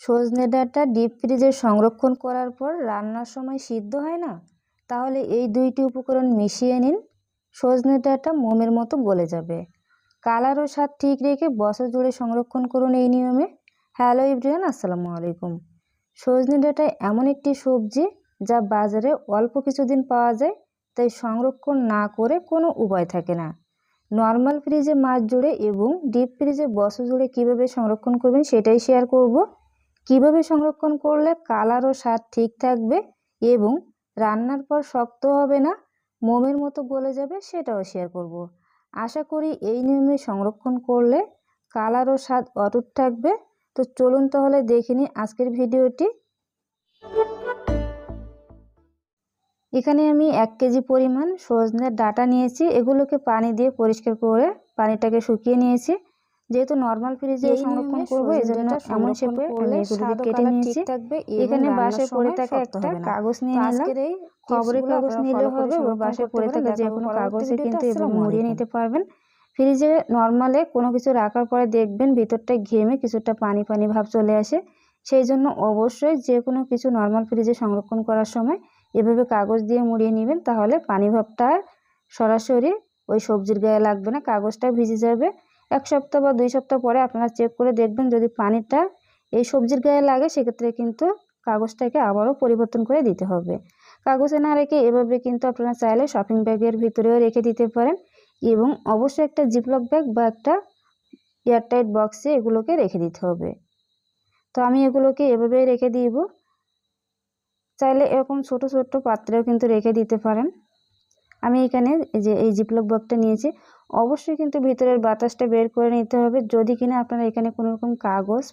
সজনে ডাঁটা ডিপ ফ্রিজে সংরক্ষণ করার পর রান্নার সময় সিদ্ধ হয় না, তাহলে এই দুইটি উপকরণ মিশিয়ে নিন। সজনে ডাঁটা মোমের মতো গলে যাবে। কালার ও স্বাদ ঠিক রেখে বছর জুড়ে সংরক্ষণ করুন এই নিয়মে। হ্যালো এভরিওয়ান, আসসালামু আলাইকুম। সজনে ডাঁটা এমন একটি সবজি যা বাজারে অল্প কিছুদিন পাওয়া যায়, তাই সংরক্ষণ না করে কোনো উপায় থাকে না। নর্মাল ফ্রিজে মাস জুড়ে এবং ডিপ ফ্রিজে বছর জুড়ে কীভাবে সংরক্ষণ করবেন সেটাই শেয়ার করব। কিভাবে সংরক্ষণ করলে কালার ও স্বাদ ঠিক থাকবে এবং রান্নার পর শক্ত হবে না, মোমের মতো গলে যাবে, সেটাও শেয়ার করব। আশা করি এই নিয়মে সংরক্ষণ করলে কালার ও স্বাদ অটুট থাকবে। তো চলুন তাহলে দেখে নিই আজকের ভিডিওটি। এখানে আমি 1 কেজি পরিমাণ সজনের ডাঁটা নিয়েছি। এগুলোকে পানি দিয়ে পরিষ্কার করে পানিটাকে শুকিয়ে নিয়েছি। যেহেতু নর্মাল ফ্রিজে সংরক্ষণ করব, এজন্য এমন শেপে আমি এগুলোকে কেটে নিয়েছি। এখানে বাসায় পড়ে থাকা একটা কাগজ নিয়ে নিলাম। খবরের কাগজ নিলে হবে বা বাসায় পড়ে থাকা যে কোনো কাগজে কিন্তু এভাবে মুড়িয়ে নিতে পারবেন। ফ্রিজে নর্মালে কোনো কিছু রাখার পরে দেখবেন ভিতরটা ঘেমে কিছুটা পানি পানি ভাব চলে আসে। সেই জন্য অবশ্যই যে কোনো কিছু নর্মাল ফ্রিজে সংরক্ষণ করার সময় এভাবে কাগজ দিয়ে মুড়িয়ে নেবেন, তাহলে পানি ভাবটা সরাসরি ওই সবজির গায়ে লাগবে না, কাগজটা ভিজে যাবে। 1 সপ্তাহ বা 2 সপ্তাহ পরে আপনারা চেক করে দেখবেন, যদি পানিটা এই সবজির গায়ে লাগে সেক্ষেত্রে কিন্তু কাগজটাকে আবারও পরিবর্তন করে দিতে হবে। কাগজে না রেখে এভাবে কিন্তু আপনারা চাইলে শপিং ব্যাগের ভিতরেও রেখে দিতে পারেন এবং অবশ্যই একটা জিপলক ব্যাগ বা একটা এয়ারটাইট বক্সে এগুলোকে রেখে দিতে হবে। তো আমি এগুলোকে এভাবেই রেখে দিব। চাইলে এরকম ছোট ছোট পাত্রেও কিন্তু রেখে দিতে পারেন। আমি এখানে এই জিপলক বক্সটা নিয়েছি। অবশ্যই কিন্তু ভিতরের বাতাসটা বের করে নিতে হবে, যদি কিনা আপনারা এখানে কোনো রকম কাগজ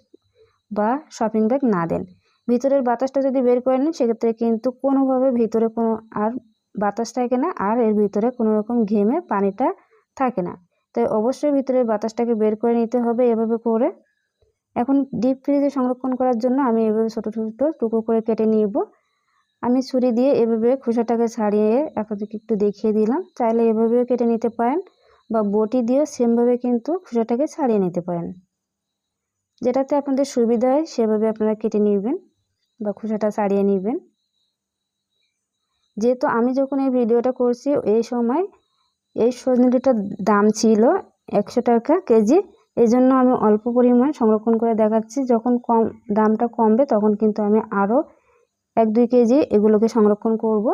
বা শপিং ব্যাগ না দেন। ভিতরের বাতাসটা যদি বের করে নেন সেক্ষেত্রে কিন্তু কোনোভাবে ভিতরে কোনো আর বাতাস থাকে না, আর এর ভিতরে কোনো রকম ঘেমে পানিটা থাকে না। তাই অবশ্যই ভিতরের বাতাসটাকে বের করে নিতে হবে এভাবে করে। এখন ডিপ ফ্রিজে সংরক্ষণ করার জন্য আমি এভাবে ছোট ছোট টুকরো করে কেটে নিব। আমি ছুরি দিয়ে এভাবে খোসাটাকে ছাড়িয়ে আপনাদেরকে একটু দেখিয়ে দিলাম। চাইলে এভাবেও কেটে নিতে পারেন বা বটি দিয়েও সেমভাবে কিন্তু খোসাটাকে ছাড়িয়ে নিতে পারেন। যেটাতে আপনাদের সুবিধা হয় সেভাবে আপনারা কেটে নেবেন বা খোসাটা ছাড়িয়ে নেবেন। যেহেতু আমি যখন এই ভিডিওটা করছি এই সময় এই সজনে ডাঁটার দাম ছিল 100 টাকা কেজি, এই জন্য আমি অল্প পরিমাণ সংরক্ষণ করে দেখাচ্ছি। যখন দামটা কমবে তখন কিন্তু আমি আরও 1-2 কেজি এগুলোকে সংরক্ষণ করব।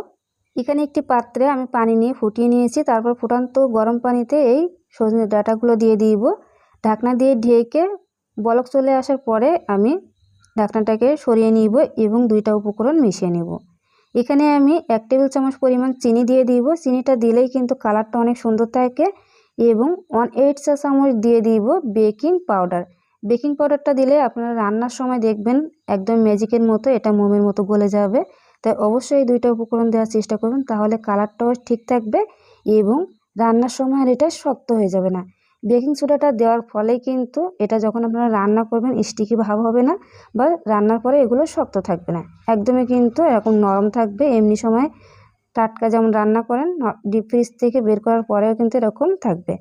এখানে একটি পাত্রে আমি পানি নিয়ে ফুটিয়ে নিয়েছি। তারপর ফুটান্ত গরম পানিতে এই সজনে ডাঁটাগুলো দিয়ে দিব। ঢাকনা দিয়ে ঢেকে বলক চলে আসার পরে আমি ঢাকনাটাকে সরিয়ে নিব এবং 2টা উপকরণ মিশিয়ে নেব। এখানে আমি 1 টেবিল চামচ পরিমাণ চিনি দিয়ে দিব। চিনিটা দিলেই কিন্তু কালারটা অনেক সুন্দর থাকে। এবং 1/8 চা চামচ দিয়ে দিব বেকিং পাউডার। বেকিং পাউডারটা দিলে আপনারা রান্নার সময় দেখবেন একদম ম্যাজিকের মতো এটা মোমের মতো গলে যাবে। তাই অবশ্যই এই 2টা উপকরণ দেওয়ার চেষ্টা করবেন, তাহলে কালারটাও ঠিক থাকবে এবং রান্নার সময় আর এটা শক্ত হয়ে যাবে না। বেকিং সোডাটা দেওয়ার ফলে কিন্তু এটা যখন আপনারা রান্না করবেন স্টিকি ভাব হবে না বা রান্নার পরে এগুলো শক্ত থাকবে না, একদমই কিন্তু এরকম নরম থাকবে। এমনি সময় টাটকা যেমন রান্না করেন ডিপ ফ্রিজ থেকে বের করার পরেও কিন্তু এরকম থাকবে।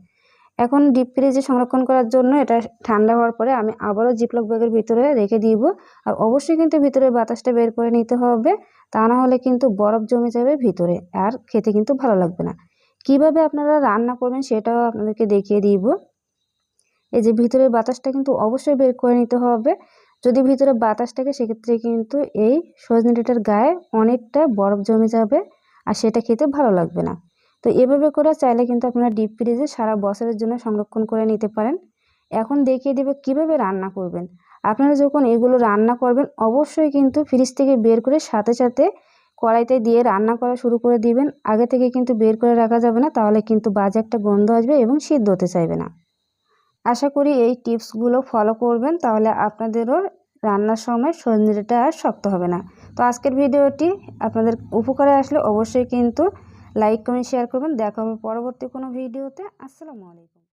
এখন ডিপ ফ্রিজে সংরক্ষণ করার জন্য এটা ঠান্ডা হওয়ার পরে আমি আবারও জিপলক ব্যাগের ভিতরে রেখে দিব। আর অবশ্যই কিন্তু ভিতরে বাতাসটা বের করে নিতে হবে, তা না হলে কিন্তু বরফ জমে যাবে ভিতরে, আর খেতে কিন্তু ভালো লাগবে না। কিভাবে আপনারা রান্না করবেন সেটাও আপনাদেরকে দেখিয়ে দিব। এই যে ভিতরের বাতাসটা কিন্তু অবশ্যই বের করে নিতে হবে। যদি ভিতরে বাতাস থাকে সেক্ষেত্রে কিন্তু এই সজনে ডাঁটার গায়ে অনেকটা বরফ জমে যাবে আর সেটা খেতে ভালো লাগবে না। তো এভাবে করে চাইলে কিন্তু আপনারা ডিপ ফ্রিজে সারা বছরের জন্য সংরক্ষণ করে নিতে পারেন। এখন দেখিয়ে দেব কিভাবে রান্না করবেন। আপনারা যখন এগুলো রান্না করবেন অবশ্যই কিন্তু ফ্রিজ থেকে বের করে সাথে সাথে কড়াইতে দিয়ে রান্না করা শুরু করে দিবেন। আগে থেকে কিন্তু বের করে রাখা যাবে না, তাহলে কিন্তু বাজে একটা গন্ধ আসবে এবং সিদ্ধ হতে চাইবে না। আশা করি এই টিপসগুলো ফলো করবেন, তাহলে আপনাদেরও রান্নার সময় সজনে ডাঁটা আর শক্ত হবে না। তো আজকের ভিডিওটি আপনাদের উপকারে আসলে অবশ্যই কিন্তু লাইক কমেন্ট শেয়ার করবেন। দেখা হবে পরবর্তী কোনো ভিডিওতে। আসসালামু আলাইকুম।